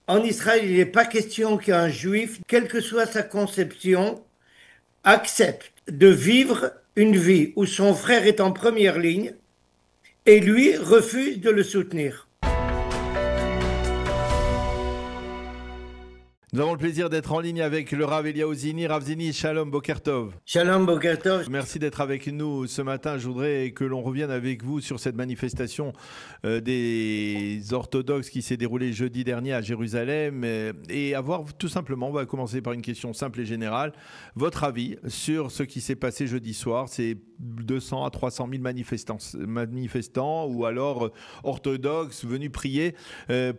En Israël, il n'est pas question qu'un juif, quelle que soit sa conception, accepte de vivre une vie où son frère est en première ligne et lui refuse de le soutenir. Nous avons le plaisir d'être en ligne avec le Rav Eliaou Zini. Rav Zini, Shalom Bokertov. Shalom Boker Tov. Merci d'être avec nous ce matin. Je voudrais que l'on revienne avec vous sur cette manifestation des orthodoxes qui s'est déroulée jeudi dernier à Jérusalem et avoir tout simplement, on va commencer par une question simple et générale, votre avis sur ce qui s'est passé jeudi soir, ces 200 à 300 000 manifestants ou alors orthodoxes venus prier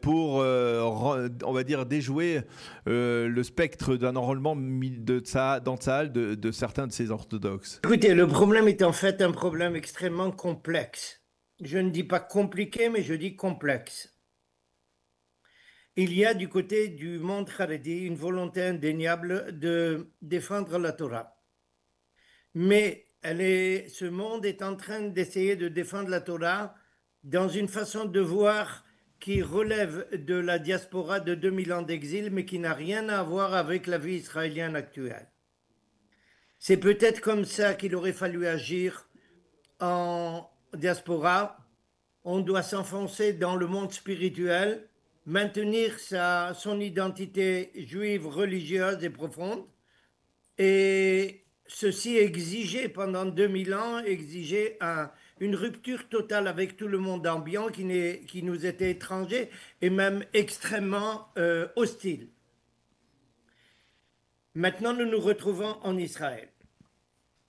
pour, on va dire, déjouer le spectre d'un enrôlement dans Tsahal de certains de ces orthodoxes. Écoutez, le problème est en fait un problème extrêmement complexe. Je ne dis pas compliqué, mais je dis complexe. Il y a du côté du monde Haredi une volonté indéniable de défendre la Torah. Mais ce monde est en train d'essayer de défendre la Torah dans une façon de voir qui relève de la diaspora de 2000 ans d'exil, mais qui n'a rien à voir avec la vie israélienne actuelle. C'est peut-être comme ça qu'il aurait fallu agir en diaspora. On doit s'enfoncer dans le monde spirituel, maintenir son identité juive, religieuse et profonde, et ceci exigeait pendant 2000 ans, une rupture totale avec tout le monde ambiant qui nous était étranger et même extrêmement hostile. Maintenant, nous nous retrouvons en Israël.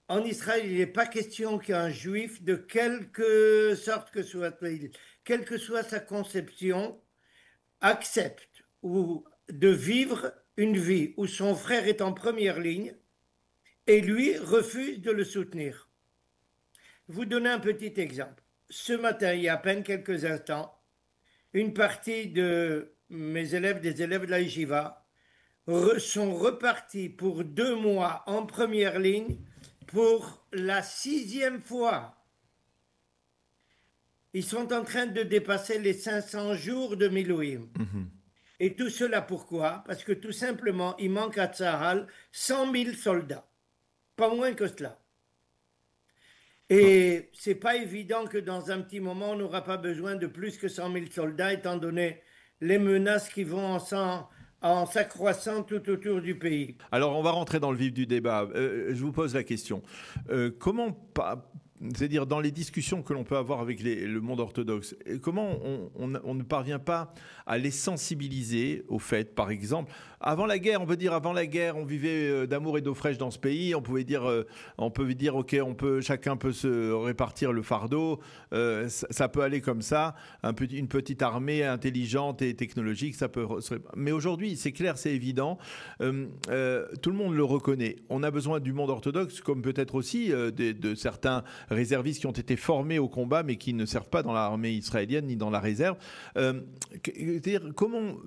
En Israël, il n'est pas question qu'un juif, de quelque sorte que soit-il, quelle que soit sa conception, accepte de vivre une vie où son frère est en première ligne et lui refuse de le soutenir. Vous donner un petit exemple. Ce matin, il y a à peine quelques instants, une partie de mes élèves, des élèves de la Yeshiva, sont repartis pour 2 mois en première ligne pour la 6e fois. Ils sont en train de dépasser les 500 jours de Milouim. Et tout cela pourquoi? Parce que tout simplement, il manque à Tsahal 100 000 soldats. Pas moins que cela. Et c'est pas évident que dans un petit moment, on n'aura pas besoin de plus que 100 000 soldats, étant donné les menaces qui vont en s'accroissant tout autour du pays. Alors, on va rentrer dans le vif du débat. Je vous pose la question. Comment pas. C'est-à-dire dans les discussions que l'on peut avoir avec le monde orthodoxe, comment on ne parvient pas à les sensibiliser au fait, par exemple, avant la guerre, on peut dire avant la guerre, on vivait d'amour et d'eau fraîche dans ce pays, on peut dire ok, chacun peut se répartir le fardeau, ça peut aller comme ça, une petite armée intelligente et technologique, ça peut. Mais aujourd'hui, c'est clair, c'est évident, tout le monde le reconnaît. On a besoin du monde orthodoxe, comme peut-être aussi de certains réservistes qui ont été formés au combat mais qui ne servent pas dans l'armée israélienne ni dans la réserve. C'est-à-dire comment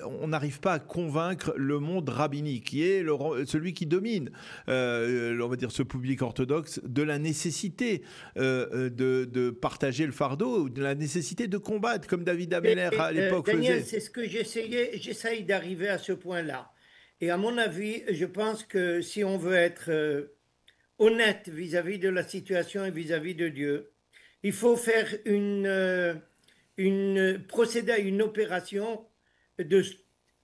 on n'arrive pas à convaincre le monde rabbinique qui est celui qui domine, on va dire ce public orthodoxe, de la nécessité de partager le fardeau, de la nécessité de combattre comme David Ameller à l'époque Daniel, faisait. c'est ce que j'essaye d'arriver à ce point-là. Et à mon avis, je pense que si on veut être honnête vis-à-vis de la situation et vis-à-vis de Dieu, il faut faire procéder à une opération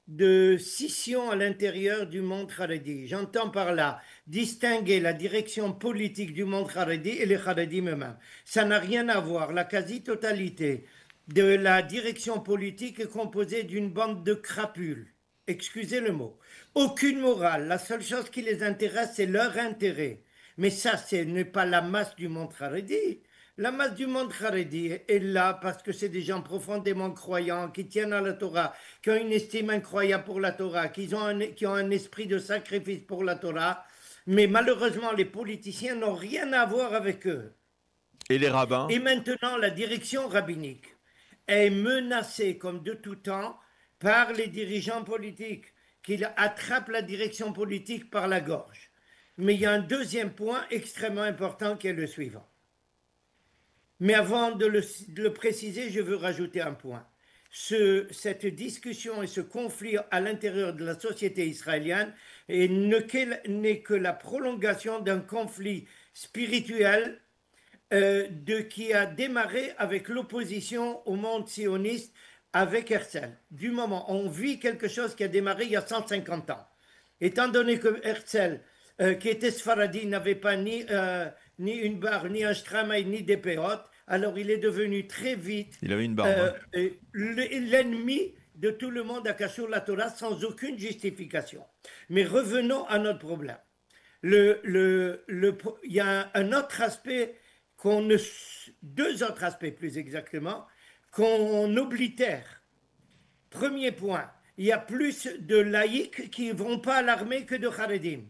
de scission à l'intérieur du monde Haredi. J'entends par là distinguer la direction politique du monde Haredi et les Haredim eux-mêmes. Ça n'a rien à voir. La quasi-totalité de la direction politique est composée d'une bande de crapules. Excusez le mot. Aucune morale. La seule chose qui les intéresse, c'est leur intérêt. Mais ça, ce n'est pas la masse du monde Haredi. La masse du monde Haredi est là parce que c'est des gens profondément croyants, qui tiennent à la Torah, qui ont une estime incroyable pour la Torah, qui ont un esprit de sacrifice pour la Torah. Mais malheureusement, les politiciens n'ont rien à voir avec eux. Et les rabbins? Et maintenant, la direction rabbinique est menacée, comme de tout temps, par les dirigeants politiques, qui attrapent la direction politique par la gorge. Mais il y a un deuxième point extrêmement important qui est le suivant. Mais avant de le préciser, je veux rajouter un point. cette discussion et ce conflit à l'intérieur de la société israélienne n'est que la prolongation d'un conflit spirituel qui a démarré avec l'opposition au monde sioniste avec Herzl. Du moment, on vit quelque chose qui a démarré il y a 150 ans. Étant donné que Herzl, qui était Sfaradi, n'avait pas ni une barre, ni un Stramaï, ni des péotes, alors il est devenu très vite Il avait une barbe. l'ennemi de tout le monde à Kashur la Torah sans aucune justification. Mais revenons à notre problème. Il y a un autre aspect deux autres aspects plus exactement, qu'on oblitère. Premier point, il y a plus de laïcs qui ne vont pas à l'armée que de Haredim.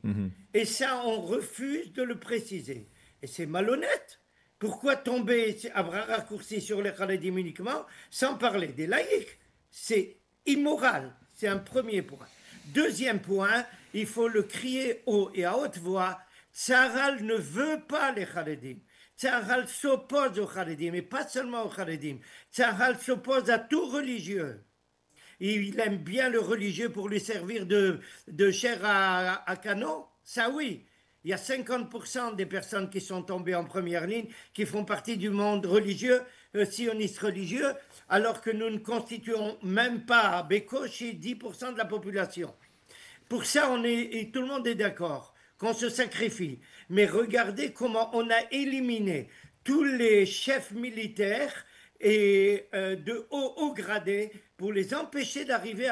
Et ça, on refuse de le préciser. Et c'est malhonnête. Pourquoi tomber à bras raccourcis sur les Haredim uniquement sans parler des laïcs? C'est immoral. C'est un premier point. Deuxième point, il faut le crier haut et à haute voix. Tzahal ne veut pas les Haredim. Tzahal s'oppose aux Haredim, et pas seulement aux Haredim. Tzahal s'oppose à tout religieux. Il aime bien le religieux pour lui servir de chair à canon. Ça oui. Il y a 50% des personnes qui sont tombées en première ligne qui font partie du monde religieux, sioniste religieux, alors que nous ne constituons même pas à Bécochi 10% de la population. Pour ça, tout le monde est d'accord qu'on se sacrifie. Mais regardez comment on a éliminé tous les chefs militaires et de haut gradé pour les empêcher d'arriver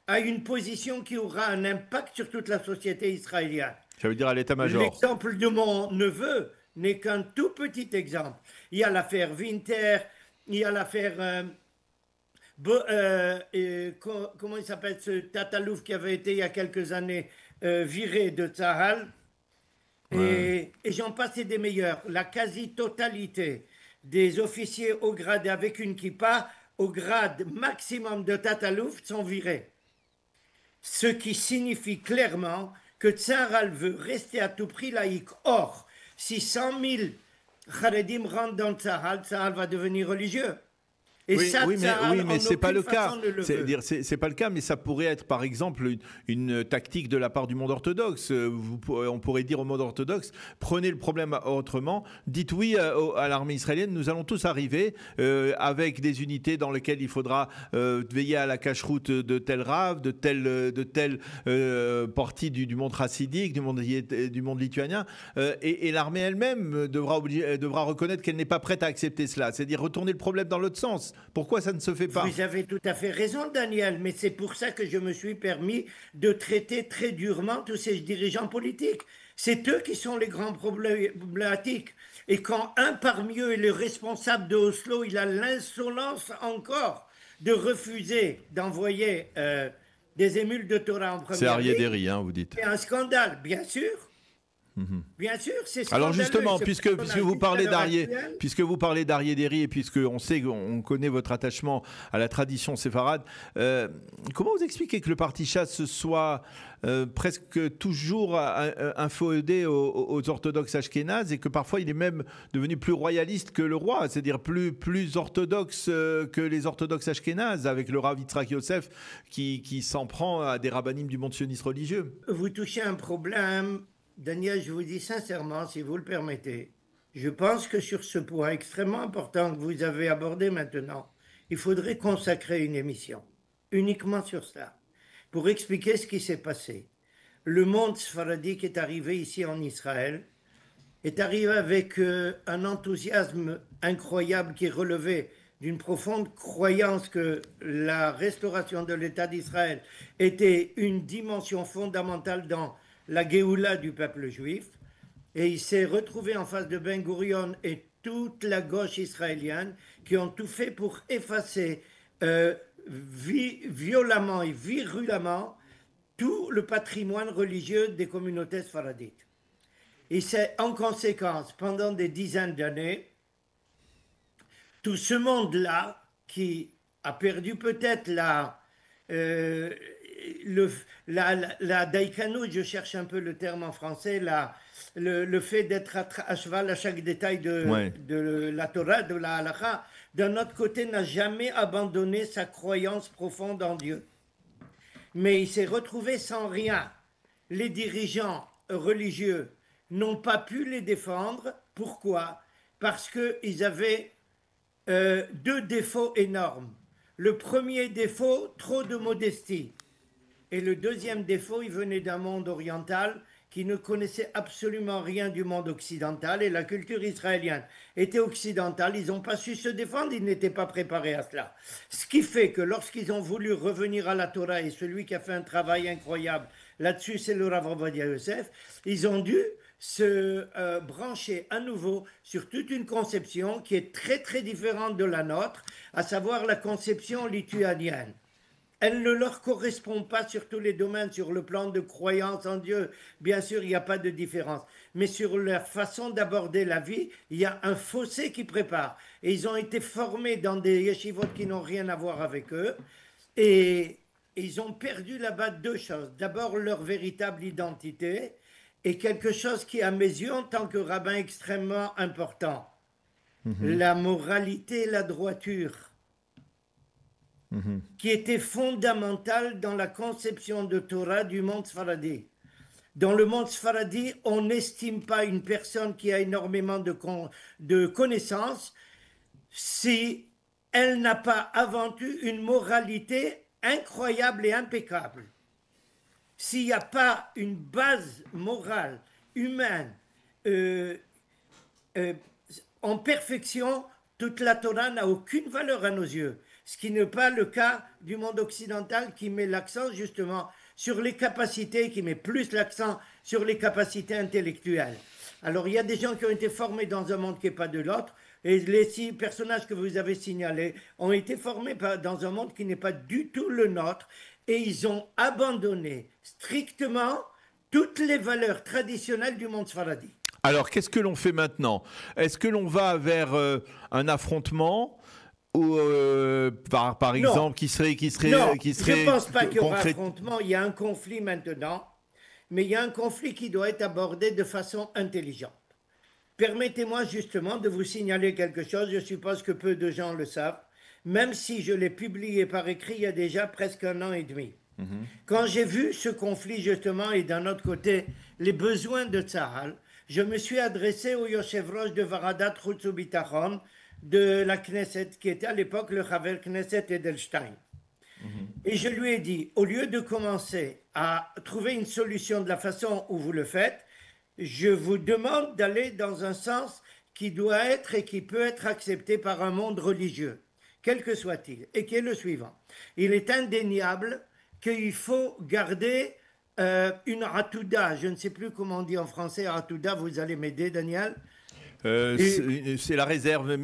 à une position qui aura un impact sur toute la société israélienne. Ça veut dire à l'état-major. L'exemple de mon neveu n'est qu'un tout petit exemple. Il y a l'affaire Winter, il y a l'affaire... comment il s'appelle ce Tatalouf qui avait été il y a quelques années viré de Tzahal. Ouais. Et j'en passe des meilleurs. La quasi-totalité des officiers au grade avec une kippa, au grade maximum de Tatalouf, sont virés. Ce qui signifie clairement que Tzahal veut rester à tout prix laïque. Or, si 100 000 Haredim rentrent dans Tzahal, Tzahal va devenir religieux. Et oui, ça, mais c'est pas le cas. C'est pas le cas, mais ça pourrait être, par exemple, une tactique de la part du monde orthodoxe. On pourrait dire au monde orthodoxe, prenez le problème autrement. Dites oui à l'armée israélienne. Nous allons tous arriver avec des unités dans lesquelles il faudra veiller à la cache-route de tel rave, de tel parti du monde chassidique, du monde lituanien, et l'armée elle-même devra reconnaître qu'elle n'est pas prête à accepter cela. C'est-à-dire retourner le problème dans l'autre sens. Pourquoi ça ne se fait pas? Vous avez tout à fait raison, Daniel, mais c'est pour ça que je me suis permis de traiter très durement tous ces dirigeants politiques. C'est eux qui sont les grands problématiques. Et quand un parmi eux est le responsable de Oslo, il a l'insolence encore de refuser d'envoyer des émules de Torah en première ligne. C'est Aryeh Deri, hein, vous dites. C'est un scandale, bien sûr. Bien sûr, c'est alors justement, puisque vous parlez d'Aryeh Deri et puisqu'on sait qu'on connaît votre attachement à la tradition séfarade, comment vous expliquez que le parti Chasse soit presque toujours inféodé aux orthodoxes ashkénazes et que parfois il est même devenu plus royaliste que le roi, c'est-à-dire plus orthodoxe que les orthodoxes ashkénazes, avec le Rav Yitzhak Yosef qui s'en prend à des rabbinim du monde sioniste religieux? Vous touchez un problème. Daniel, je vous dis sincèrement, si vous le permettez, je pense que sur ce point extrêmement important que vous avez abordé maintenant, il faudrait consacrer une émission uniquement sur ça, pour expliquer ce qui s'est passé. Le monde sfaradique est arrivé ici en Israël, est arrivé avec un enthousiasme incroyable qui relevait d'une profonde croyance que la restauration de l'État d'Israël était une dimension fondamentale dans la Géoula du peuple juif, et il s'est retrouvé en face de Ben Gurion et toute la gauche israélienne qui ont tout fait pour effacer violemment et virulemment tout le patrimoine religieux des communautés sfaradites. Et c'est en conséquence, pendant des dizaines d'années, tout ce monde-là qui a perdu peut-être le, la daïkanout, je cherche un peu le terme en français, le fait d'être à cheval à chaque détail Ouais. de la Torah, de la halakha, d'un autre côté, n'a jamais abandonné sa croyance profonde en Dieu. Mais il s'est retrouvé sans rien. Les dirigeants religieux n'ont pas pu les défendre. Pourquoi? Parce qu'ils avaient deux défauts énormes. Le premier défaut, trop de modestie. Et le deuxième défaut, il venait d'un monde oriental qui ne connaissait absolument rien du monde occidental et la culture israélienne était occidentale. Ils n'ont pas su se défendre, ils n'étaient pas préparés à cela. Ce qui fait que lorsqu'ils ont voulu revenir à la Torah, et celui qui a fait un travail incroyable là-dessus, c'est le Rav Ovadia Yosef, ils ont dû se brancher à nouveau sur toute une conception qui est très très différente de la nôtre, à savoir la conception lituanienne. Elle ne leur correspond pas sur tous les domaines, sur le plan de croyance en Dieu. Bien sûr, il n'y a pas de différence. Mais sur leur façon d'aborder la vie, il y a un fossé qui prépare. Et ils ont été formés dans des yeshivot qui n'ont rien à voir avec eux. Et ils ont perdu là-bas deux choses. D'abord, leur véritable identité et quelque chose qui, à mes yeux, en tant que rabbin, extrêmement important. La moralité et la droiture. Qui était fondamentale dans la conception de Torah du monde Sfaradi. Dans le monde Sfaradi, on n'estime pas une personne qui a énormément de connaissances si elle n'a pas avant tout une moralité incroyable et impeccable. S'il n'y a pas une base morale, humaine, en perfection, toute la Torah n'a aucune valeur à nos yeux. Ce qui n'est pas le cas du monde occidental qui met l'accent justement sur les capacités, qui met plus l'accent sur les capacités intellectuelles. Alors il y a des gens qui ont été formés dans un monde qui n'est pas de l'autre, et les 6 personnages que vous avez signalés ont été formés dans un monde qui n'est pas du tout le nôtre, et ils ont abandonné strictement toutes les valeurs traditionnelles du monde sfaradi. Alors, qu'est-ce que l'on fait maintenant? Est-ce que l'on va vers un affrontement ou par exemple, qui serait non, je ne pense pas qu'il y aura concret... affrontement. Il y a un conflit maintenant, mais il y a un conflit qui doit être abordé de façon intelligente. Permettez-moi justement de vous signaler quelque chose. Je suppose que peu de gens le savent, même si je l'ai publié par écrit il y a déjà presque 1 an et demi. Quand j'ai vu ce conflit justement et d'un autre côté les besoins de Tzahal, je me suis adressé au Yoshev-Rosh de Varadat Chutz U'Bitachon de la Knesset, qui était à l'époque le Chaver Knesset Edelstein. Et je lui ai dit, au lieu de commencer à trouver une solution de la façon où vous le faites, je vous demande d'aller dans un sens qui doit être et qui peut être accepté par un monde religieux, quel que soit-il, et qui est le suivant. Il est indéniable qu'il faut garder une atouda, je ne sais plus comment on dit en français atouda, vous allez m'aider Daniel. C'est la réserve,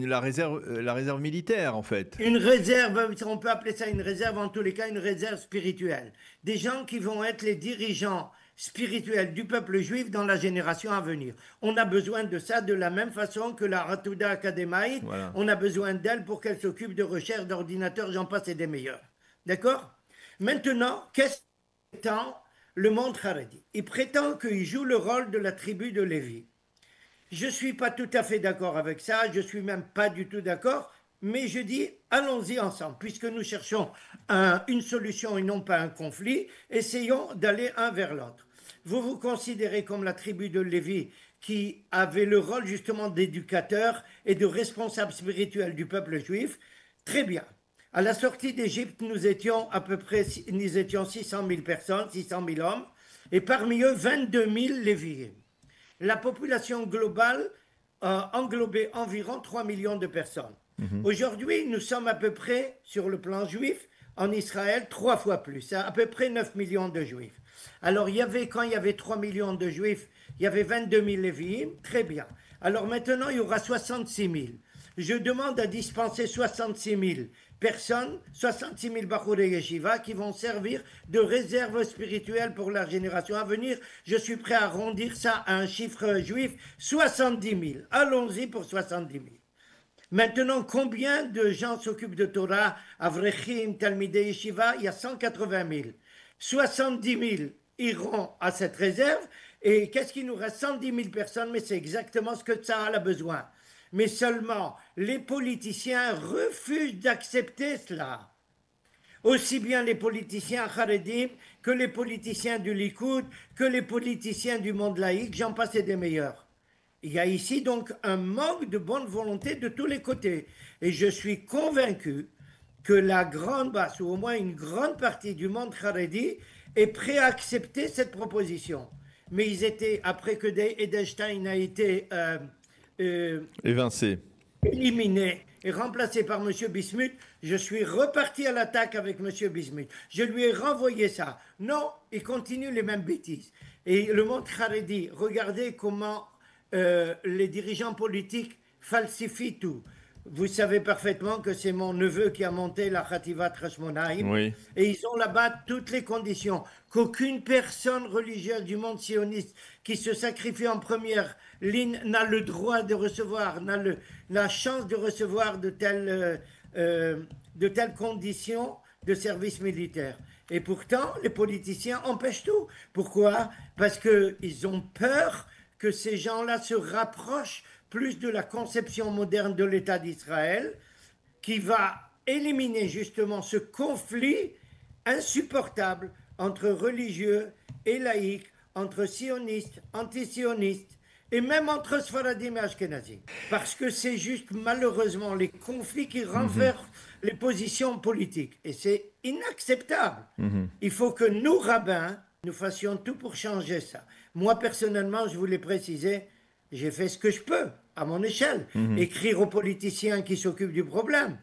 la réserve militaire en fait. Une réserve, on peut appeler ça une réserve, en tous les cas une réserve spirituelle. Des gens qui vont être les dirigeants spirituels du peuple juif dans la génération à venir. On a besoin de ça de la même façon que la Ratouda Académaïque, voilà. On a besoin d'elle pour qu'elle s'occupe de recherche d'ordinateurs, j'en passe et des meilleurs. D'accord? Maintenant, qu'est-ce que prétend le monde Haredi? Il prétend qu'il joue le rôle de la tribu de Lévi. Je ne suis pas tout à fait d'accord avec ça, je ne suis même pas du tout d'accord, mais je dis allons-y ensemble, puisque nous cherchons une solution et non pas un conflit, essayons d'aller un vers l'autre. Vous vous considérez comme la tribu de Lévi qui avait le rôle justement d'éducateur et de responsable spirituel du peuple juif, très bien. À la sortie d'Égypte, nous étions à peu près 600 000 personnes, 600 000 hommes, et parmi eux 22 000 Lévites. La population globale englobait environ 3 millions de personnes. Aujourd'hui, nous sommes à peu près, sur le plan juif, en Israël, 3 fois plus, à peu près 9 millions de juifs. Alors, quand il y avait 3 millions de juifs, il y avait 22 000 Lévi'im, très bien. Alors maintenant, il y aura 66 000. Je demande à dispenser 66 000 personnes, 66 000 Bachurei Yeshiva qui vont servir de réserve spirituelle pour la génération à venir. Je suis prêt à arrondir ça à un chiffre juif, 70 000. Allons-y pour 70 000. Maintenant, combien de gens s'occupent de Torah, Avrechim, Talmidei Yeshiva? Il y a 180 000. 70 000 iront à cette réserve. Et qu'est-ce qu'il nous reste? 110 000 personnes, mais c'est exactement ce que Tsahal a besoin. Mais seulement, les politiciens refusent d'accepter cela. Aussi bien les politiciens Haredim que les politiciens du Likoud, que les politiciens du monde laïque, j'en passe et des meilleurs. Il y a ici donc un manque de bonne volonté de tous les côtés. Et je suis convaincu que la grande masse, ou au moins une grande partie du monde Haredi, est prêt à accepter cette proposition. Mais ils étaient, après que Edelstein a été évincé, éliminé et remplacé par M. Bismuth, je suis reparti à l'attaque avec M. Bismuth. Je lui ai renvoyé ça. Non, il continue les mêmes bêtises. Et le monde Haredi, regardez comment les dirigeants politiques falsifient tout. Vous savez parfaitement que c'est mon neveu qui a monté la Khativat Hashmonaïm. oui. Et ils ont là-bas toutes les conditions qu'aucune personne religieuse du monde sioniste qui se sacrifie en première ligne n'a le droit de recevoir, n'a la chance de recevoir de telles conditions de service militaire. Et pourtant, les politiciens empêchent tout. Pourquoi? Parce qu'ils ont peur que ces gens-là se rapprochent plus de la conception moderne de l'État d'Israël, qui va éliminer justement ce conflit insupportable entre religieux et laïcs, entre sionistes, anti-sionistes, et même entre Sfaradim et Ashkenazim. Parce que c'est juste malheureusement les conflits qui renversent les positions politiques. Et c'est inacceptable. Il faut que nous, rabbins, nous fassions tout pour changer ça. Moi, personnellement, je voulais préciser, j'ai fait ce que je peux, à mon échelle, écrire aux politiciens qui s'occupent du problème.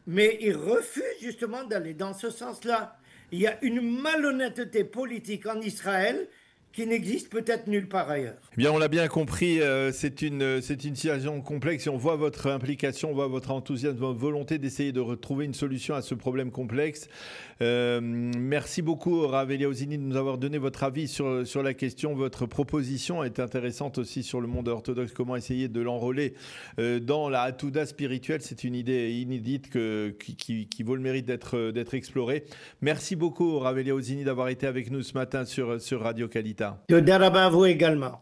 Mais ils refusent justement d'aller dans ce sens-là. Il y a une malhonnêteté politique en Israël qui n'existe peut-être nulle part ailleurs. Eh bien, on l'a bien compris, c'est une situation complexe et on voit votre implication, on voit votre enthousiasme, votre volonté d'essayer de retrouver une solution à ce problème complexe. Merci beaucoup, Rav Eliaou-Zini, de nous avoir donné votre avis sur la question. Votre proposition est intéressante aussi sur le monde orthodoxe, comment essayer de l'enrôler dans la Hatouda spirituelle. C'est une idée inédite qui vaut le mérite d'être explorée. Merci beaucoup, Rav Eliaou-Zini, d'avoir été avec nous ce matin sur Radio Kalita. Toda rabba à vous également.